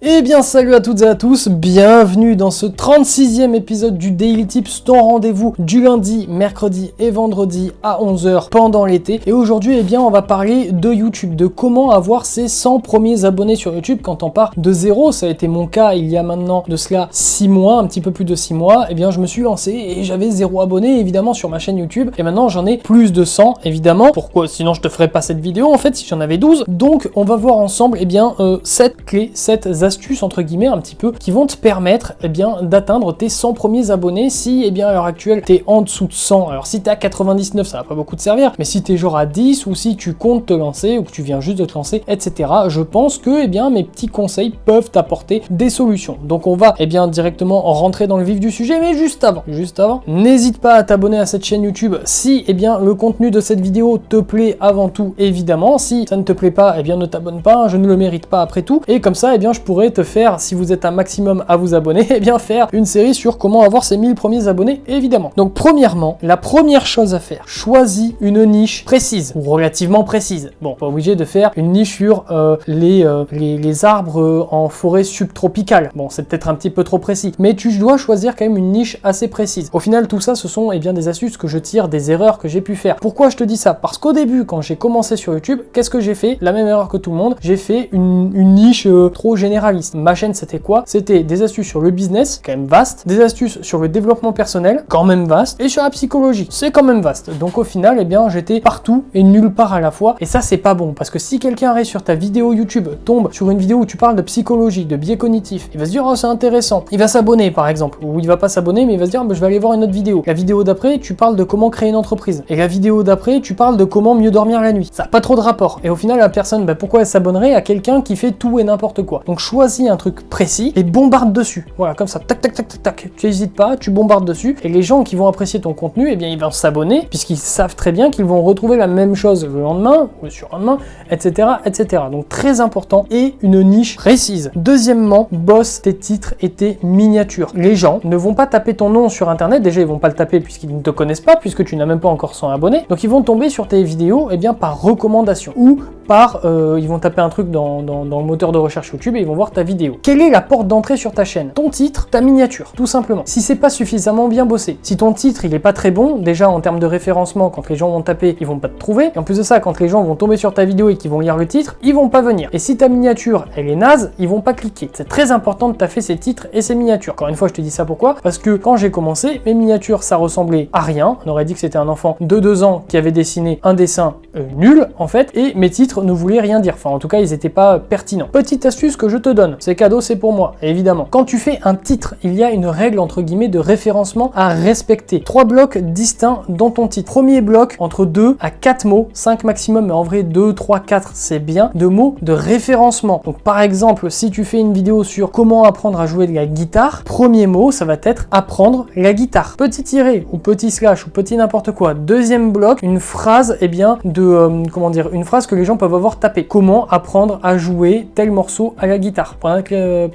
Eh bien salut à toutes et à tous, bienvenue dans ce 36e épisode du Daily Tips, ton rendez-vous du lundi, mercredi et vendredi à 11h pendant l'été. Et aujourd'hui eh bien on va parler de YouTube, de comment avoir ses 100 premiers abonnés sur YouTube quand on part de zéro. Ça a été mon cas il y a maintenant de cela 6 mois, un petit peu plus de 6 mois. Eh bien je me suis lancé et j'avais 0 abonnés évidemment sur ma chaîne YouTube. Et maintenant j'en ai plus de 100 évidemment. Pourquoi? Sinon je te ferais pas cette vidéo en fait si j'en avais 12. Donc on va voir ensemble eh bien 7 clés, 7 astuces entre guillemets un petit peu qui vont te permettre eh bien d'atteindre tes 100 premiers abonnés. Si eh bien à l'heure actuelle t'es en dessous de 100, alors si t'es à 99 ça va pas beaucoup te servir, mais si t'es genre à 10 ou si tu comptes te lancer ou que tu viens juste de te lancer etc, je pense que eh bien mes petits conseils peuvent t'apporter des solutions. Donc on va eh bien directement rentrer dans le vif du sujet, mais juste avant n'hésite pas à t'abonner à cette chaîne YouTube si eh bien le contenu de cette vidéo te plaît avant tout évidemment. Si ça ne te plaît pas eh bien ne t'abonne pas, je ne le mérite pas après tout, et comme ça eh bien je pourrais te faire, si vous êtes un maximum à vous abonner, eh bien faire une série sur comment avoir ces 1000 premiers abonnés évidemment. Donc premièrement, la première chose à faire, choisis une niche précise ou relativement précise. Bon, pas obligé de faire une niche sur les arbres en forêt subtropicale. Bon, c'est peut-être un petit peu trop précis, mais tu dois choisir quand même une niche assez précise. Au final, tout ça, ce sont eh bien des astuces que je tire des erreurs que j'ai pu faire. Pourquoi je te dis ça? Parce qu'au début, quand j'ai commencé sur YouTube, qu'est-ce que j'ai fait? La même erreur que tout le monde, j'ai fait une niche trop généraliste. Ma chaîne, c'était quoi? C'était des astuces sur le business, quand même vaste, des astuces sur le développement personnel, quand même vaste, et sur la psychologie, c'est quand même vaste. Donc au final, eh bien, j'étais partout et nulle part à la fois, et ça, c'est pas bon, parce que si quelqu'un arrive sur ta vidéo YouTube, tombe sur une vidéo où tu parles de psychologie, de biais cognitifs, il va se dire, oh, c'est intéressant, il va s'abonner, par exemple, ou il va pas s'abonner, mais il va se dire, bah, je vais aller voir une autre vidéo. La vidéo d'après, tu parles de comment créer une entreprise, et la vidéo d'après, tu parles de comment mieux dormir la nuit. Ça n'a pas trop de rapport, et au final, la personne, bah, pourquoi elle s'abonnerait à quelqu'un qui fait tout et n'importe quoi? Donc choisis un truc précis et bombarde dessus. Voilà, comme ça, tac, tac, tac, tac, tac. Tu n'hésites pas, tu bombardes dessus, et les gens qui vont apprécier ton contenu, eh bien, ils vont s'abonner, puisqu'ils savent très bien qu'ils vont retrouver la même chose le lendemain, ou le surlendemain, etc., etc. Donc, très important, et une niche précise. Deuxièmement, bosse tes titres et tes miniatures. Les gens ne vont pas taper ton nom sur Internet, déjà, ils vont pas le taper puisqu'ils ne te connaissent pas, puisque tu n'as même pas encore 100 abonnés, donc ils vont tomber sur tes vidéos, eh bien, par recommandation, ou par, ils vont taper un truc dans le moteur de recherche YouTube et ils vont voir ta vidéo. Quelle est la porte d'entrée sur ta chaîne? Ton titre, ta miniature, tout simplement. Si c'est pas suffisamment bien bossé, si ton titre il est pas très bon, déjà en termes de référencement, quand les gens vont taper, ils vont pas te trouver, et en plus de ça, quand les gens vont tomber sur ta vidéo et qu'ils vont lire le titre, ils vont pas venir. Et si ta miniature, elle est naze, ils vont pas cliquer. C'est très important de taffer ces titres et ces miniatures. Encore une fois, je te dis ça pourquoi? Parce que quand j'ai commencé, mes miniatures, ça ressemblait à rien. On aurait dit que c'était un enfant de 2 ans qui avait dessiné un dessin nul, en fait, et mes titres ne voulaient rien dire. Enfin, en tout cas, ils étaient pas pertinents. Petite astuce que je te donne, c'est cadeau, c'est pour moi, évidemment. Quand tu fais un titre, il y a une règle entre guillemets de référencement à respecter. 3 blocs distincts dans ton titre. Premier bloc, entre 2 à 4 mots, 5 maximum, mais en vrai 2, 3, 4, c'est bien, de mots de référencement. Donc par exemple, si tu fais une vidéo sur comment apprendre à jouer de la guitare, premier mot, ça va être apprendre la guitare. Petit tiré, ou petit slash, ou petit n'importe quoi. Deuxième bloc, une phrase, eh bien, de, comment dire, une phrase que les gens peuvent avoir tapé. Comment apprendre à jouer tel morceau à la guitare? Point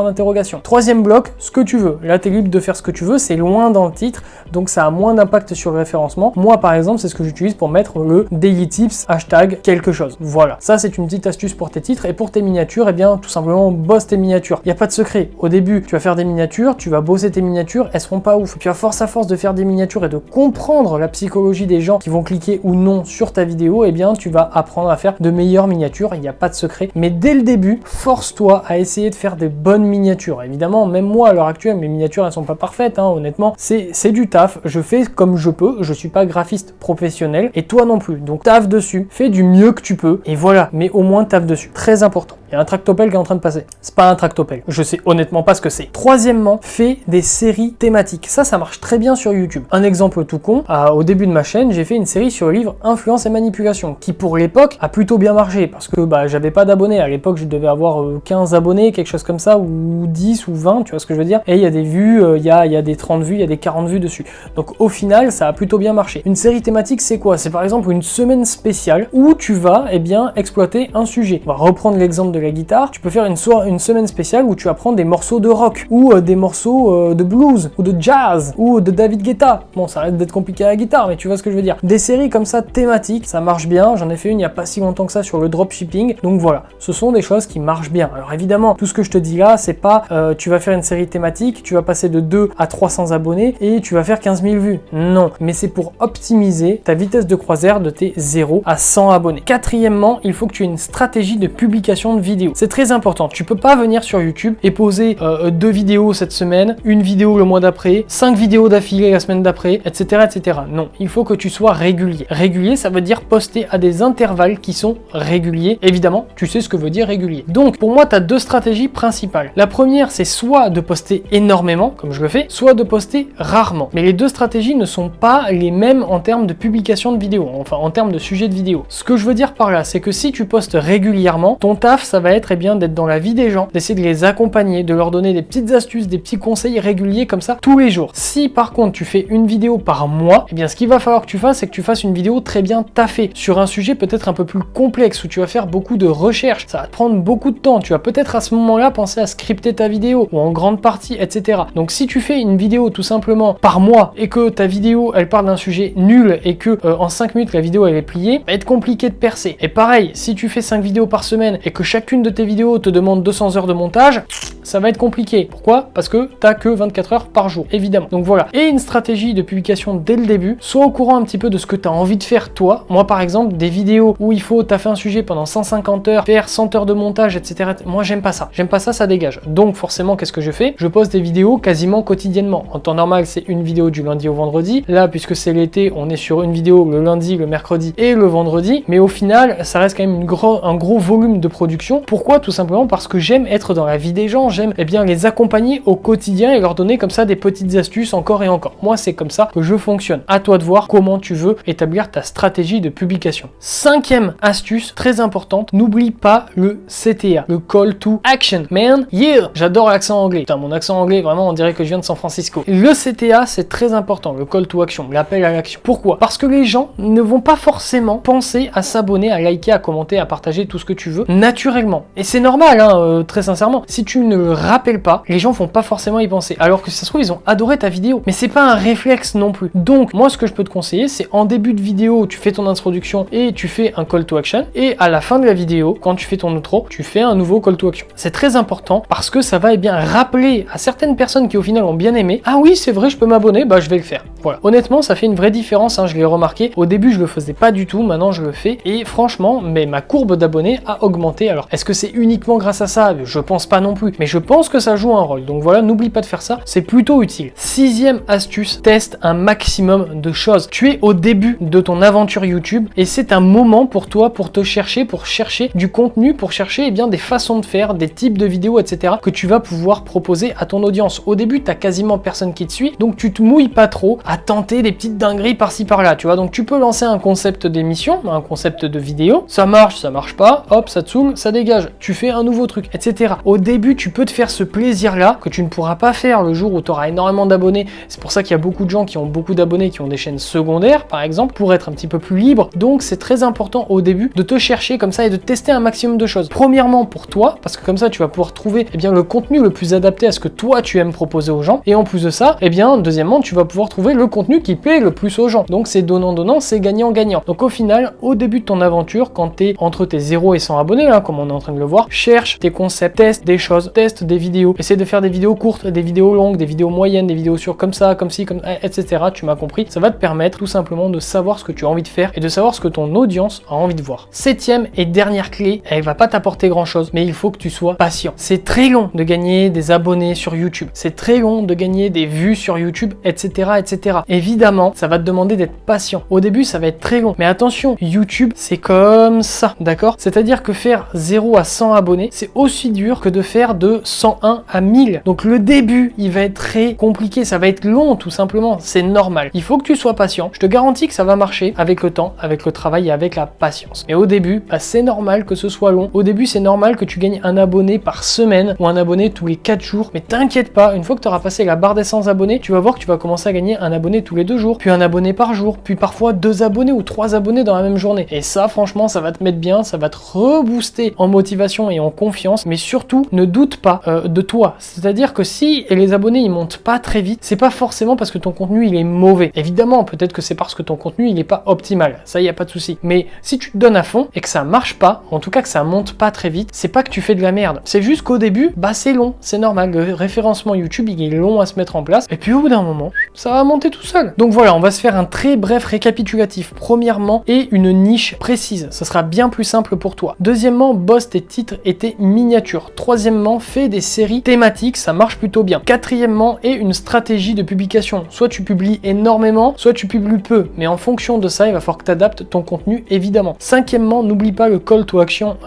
d'interrogation. Troisième bloc, ce que tu veux. Là, tu es libre de faire ce que tu veux, c'est loin dans le titre, donc ça a moins d'impact sur le référencement. Moi, par exemple, c'est ce que j'utilise pour mettre le daily tips, hashtag quelque chose. Voilà. Ça, c'est une petite astuce pour tes titres, et pour tes miniatures, eh bien, tout simplement, bosse tes miniatures. Il n'y a pas de secret. Au début, tu vas faire des miniatures, tu vas bosser tes miniatures, elles seront pas ouf. Puis à force de faire des miniatures et de comprendre la psychologie des gens qui vont cliquer ou non sur ta vidéo, eh bien, tu vas apprendre à faire de meilleures miniatures. Il n'y a pas de secret. Mais dès le début, force-toi à essayer de faire des bonnes miniatures. Évidemment, même moi, à l'heure actuelle, mes miniatures, elles sont pas parfaites, hein, honnêtement. C'est du taf. Je fais comme je peux. Je suis pas graphiste professionnel et toi non plus. Donc, taffe dessus. Fais du mieux que tu peux. Et voilà. Mais au moins, taffe dessus. Très important. Il y a un tractopelle qui est en train de passer. C'est pas un tractopelle. Je sais honnêtement pas ce que c'est. Troisièmement, fais des séries thématiques. Ça marche très bien sur YouTube. Un exemple tout con. Au début de ma chaîne, j'ai fait une série sur le livre Influence et Manipulation, qui pour l'époque a plutôt bien marché parce que j'avais pas d'abonnés. À l'époque, je devais avoir 15 abonnés, quelque chose comme ça, ou 10 ou 20, tu vois ce que je veux dire. Et il y a des vues, il y a des 30 vues, il y a des 40 vues dessus. Donc au final, ça a plutôt bien marché. Une série thématique, c'est quoi? C'est par exemple une semaine spéciale où tu vas, eh bien, exploiter un sujet. On va reprendre l'exemple de la guitare. Tu peux faire une semaine spéciale où tu apprends des morceaux de rock, ou des morceaux de blues, ou de jazz, ou de David Guetta. Bon, ça arrête d'être compliqué à la guitare, mais tu vois ce que je veux dire. Des séries comme ça thématiques, ça marche bien. J'en ai fait une il n'y a pas si longtemps que ça sur le dropshipping. Donc voilà, ce sont des choses qui marchent bien. Alors évidemment, Évidemment, tout ce que je te dis là, c'est pas tu vas faire une série thématique, tu vas passer de 2 à 300 abonnés et tu vas faire 15 000 vues. Non, mais c'est pour optimiser ta vitesse de croisière de tes 0 à 100 abonnés. Quatrièmement, il faut que tu aies une stratégie de publication de vidéos. C'est très important. Tu peux pas venir sur YouTube et poser 2 vidéos cette semaine, une vidéo le mois d'après, 5 vidéos d'affilée la semaine d'après, etc., etc. Non, il faut que tu sois régulier. Régulier, ça veut dire poster à des intervalles qui sont réguliers. Évidemment, tu sais ce que veut dire régulier. Donc, pour moi, tu as 2 stratégies principales. La première, c'est soit de poster énormément, comme je le fais, soit de poster rarement. Mais les 2 stratégies ne sont pas les mêmes en termes de publication de vidéos, enfin en termes de sujet de vidéo. Ce que je veux dire par là, c'est que si tu postes régulièrement, ton taf, ça va être d'être dans la vie des gens, d'essayer de les accompagner, de leur donner des petites astuces, des petits conseils réguliers comme ça tous les jours. Si par contre tu fais une vidéo par mois, eh bien ce qu'il va falloir que tu fasses, c'est que tu fasses une vidéo très bien taffée sur un sujet peut-être un peu plus complexe où tu vas faire beaucoup de recherches. Ça va te prendre beaucoup de temps. Tu vas peut-être à ce moment-là penser à scripter ta vidéo ou en grande partie, etc. Donc si tu fais une vidéo tout simplement par mois et que ta vidéo elle parle d'un sujet nul et que en 5 minutes la vidéo elle est pliée, va être compliqué de percer. Et pareil, si tu fais 5 vidéos par semaine et que chacune de tes vidéos te demande 200 heures de montage, ça va être compliqué. Pourquoi? Parce que t'as que 24 heures par jour, évidemment. Donc voilà. Et une stratégie de publication dès le début, sois au courant un petit peu de ce que tu as envie de faire toi. Moi par exemple, des vidéos où il faut taffer un sujet pendant 150 heures, faire 100 heures de montage, etc. Moi j'aime pas ça. J'aime pas ça, ça dégage. Donc forcément, qu'est-ce que je fais? Je poste des vidéos quasiment quotidiennement. En temps normal, c'est une vidéo du lundi au vendredi. Là, puisque c'est l'été, on est sur une vidéo le lundi, le mercredi et le vendredi. Mais au final, ça reste quand même un gros volume de production. Pourquoi? Tout simplement parce que j'aime être dans la vie des gens. J'aime bien les accompagner au quotidien et leur donner comme ça des petites astuces encore et encore. Moi, c'est comme ça que je fonctionne. À toi de voir comment tu veux établir ta stratégie de publication. 5e astuce, très importante, n'oublie pas le CTA, le Call to Action. Man, yeah! J'adore l'accent anglais. Putain, mon accent anglais, vraiment, on dirait que je viens de San Francisco. Le CTA, c'est très important, le Call to Action, l'appel à l'action. Pourquoi? Parce que les gens ne vont pas forcément penser à s'abonner, à liker, à commenter, à partager tout ce que tu veux, naturellement. Et c'est normal, hein, très sincèrement. Si tu ne le rappelles pas, les gens vont pas forcément y penser. Alors que si ça se trouve, ils ont adoré ta vidéo. Mais c'est pas un réflexe non plus. Donc, moi, ce que je peux te conseiller, c'est en début de vidéo, tu fais ton introduction et tu fais un call to action. Et à la fin de la vidéo, quand tu fais ton outro, tu fais un nouveau call to action. C'est très important parce que ça va bien rappeler à certaines personnes qui au final ont bien aimé, ah oui, c'est vrai, je peux m'abonner, bah je vais le faire. Voilà. Honnêtement, ça fait une vraie différence, hein, je l'ai remarqué. Au début, je le faisais pas du tout, maintenant je le fais. Et franchement, mais ma courbe d'abonnés a augmenté. Alors, est-ce que c'est uniquement grâce à ça? Je pense pas non plus. Mais je pense que ça joue un rôle. Donc voilà, n'oublie pas de faire ça, c'est plutôt utile. 6e astuce, teste un maximum de choses. Tu es au début de ton aventure YouTube et c'est un moment pour toi pour te chercher, pour chercher du contenu, pour chercher bien des façons de faire, des types de vidéos, etc. que tu vas pouvoir proposer à ton audience. Au début, tu as quasiment personne qui te suit, donc tu te mouilles pas trop à tenter des petites dingueries par-ci par-là, tu vois. Donc tu peux lancer un concept d'émission, un concept de vidéo, ça marche pas, hop, ça te saoule, ça dégage, tu fais un nouveau truc, etc. Au début, tu peux te faire ce plaisir-là que tu ne pourras pas faire le jour où tu auras énormément d'abonnés. C'est pour ça qu'il y a beaucoup de gens qui ont beaucoup d'abonnés, qui ont des chaînes secondaires, par exemple, pour être un petit peu plus libre. Donc c'est très important au début de te chercher comme ça et de tester un maximum de choses. Premièrement pour toi, parce que comme ça tu vas pouvoir trouver le contenu le plus adapté à ce que toi tu aimes proposer aux gens. Et en plus de ça, deuxièmement, tu vas pouvoir trouver le contenu qui plaît le plus aux gens. Donc c'est donnant-donnant, c'est gagnant-gagnant. Donc au final, au début de ton aventure, quand tu es entre tes 0 et 100 abonnés, là, comme on est en train de le voir, cherche tes concepts, teste des choses, teste des vidéos, essaie de faire des vidéos courtes, des vidéos longues, des vidéos moyennes, des vidéos sur comme ça, comme ci, comme etc. Tu m'as compris. Ça va te permettre tout simplement de savoir ce que tu as envie de faire et de savoir ce que ton audience a envie de voir. 7e et dernière clé, elle va pas t'apporter grand chose, mais il faut que tu sois patient. C'est très long de gagner des abonnés sur YouTube. C'est très long de gagner des vues sur YouTube, etc., etc. Évidemment, ça va te demander d'être patient. Au début, ça va être très long. Mais attention, YouTube, c'est comme ça, d'accord? C'est-à-dire que faire 0 à 100 abonnés, c'est aussi dur que de faire de 101 à 1000. Donc le début, il va être très compliqué. Ça va être long, tout simplement. C'est normal. Il faut que tu sois patient. Je te garantis que ça va marcher avec le temps, avec le travail et avec la patience. Mais au début, c'est normal que ce soit long. Au début, c'est normal que tu gagnes un abonné par semaine ou un abonné tous les 4 jours. Mais t'inquiète pas, une fois que tu auras passé la barre des 100 abonnés, tu vas voir que tu vas commencer à gagner un abonné tous les 2 jours, puis un abonné par jour, puis parfois 2 abonnés ou 3 abonnés dans la même journée. Et ça, franchement, ça va te mettre bien, ça va te rebooster en motivation et en confiance, mais surtout, ne doute pas de toi. C'est-à-dire que si les abonnés, ils montent pas très vite, c'est pas forcément parce que ton contenu, il est mauvais. Évidemment, peut-être que c'est parce que ton contenu, il est pas optimal. Ça, y a pas de souci. Mais si tu te donnes à fond et que ça marche pas, en tout cas que ça monte pas très vite, c'est pas que tu fais de la merde. C'est juste qu'au début, bah c'est long, c'est normal. Le référencement YouTube, il est long à se mettre en place. Et puis au bout d'un moment, ça va monter tout seul. Donc voilà, on va se faire un très bref récapitulatif. Premièrement, et une niche précise. Ça sera bien plus simple pour toi. Deuxièmement, bosse tes titres et tes miniatures. Troisièmement, fais des séries thématiques, ça marche plutôt bien. Quatrièmement, et une stratégie de publication. Soit tu publies énormément, soit tu publies peu. Mais en fonction de ça, il va falloir que tu adaptes ton contenu, évidemment. Cinquièmement, n'oublie pas le call to action.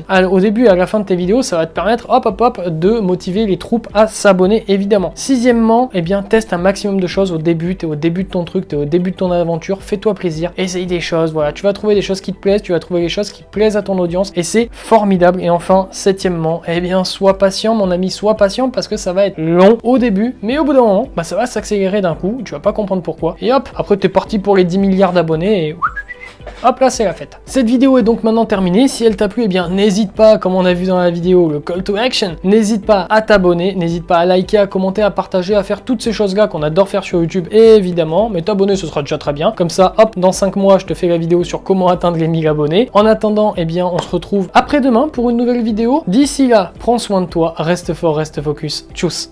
Alors, au début et à la fin de tes vidéos, ça va te permettre, de motiver les troupes à s'abonner, évidemment. Sixièmement, eh bien, teste un maximum de choses au début. T'es au début de ton truc, t'es au début de ton aventure. Fais-toi plaisir. Essaye des choses. Voilà, tu vas trouver des choses qui te plaisent, tu vas trouver les choses qui plaisent à ton audience et c'est formidable. Et enfin, septièmement, eh bien, sois patient, mon ami, sois patient parce que ça va être long au début, mais au bout d'un moment, bah, ça va s'accélérer d'un coup. Tu vas pas comprendre pourquoi. Et hop, après, t'es parti pour les 10 milliards d'abonnés et hop là, c'est la fête. Cette vidéo est donc maintenant terminée. Si elle t'a plu, eh bien n'hésite pas, comme on a vu dans la vidéo, le call to action. N'hésite pas à t'abonner, n'hésite pas à liker, à commenter, à partager, à faire toutes ces choses-là qu'on adore faire sur YouTube, évidemment. Mais t'abonner, ce sera déjà très bien. Comme ça, hop, dans 5 mois, je te fais la vidéo sur comment atteindre les 1000 abonnés. En attendant, eh bien, on se retrouve après-demain pour une nouvelle vidéo. D'ici là, prends soin de toi, reste fort, reste focus. Tchuss.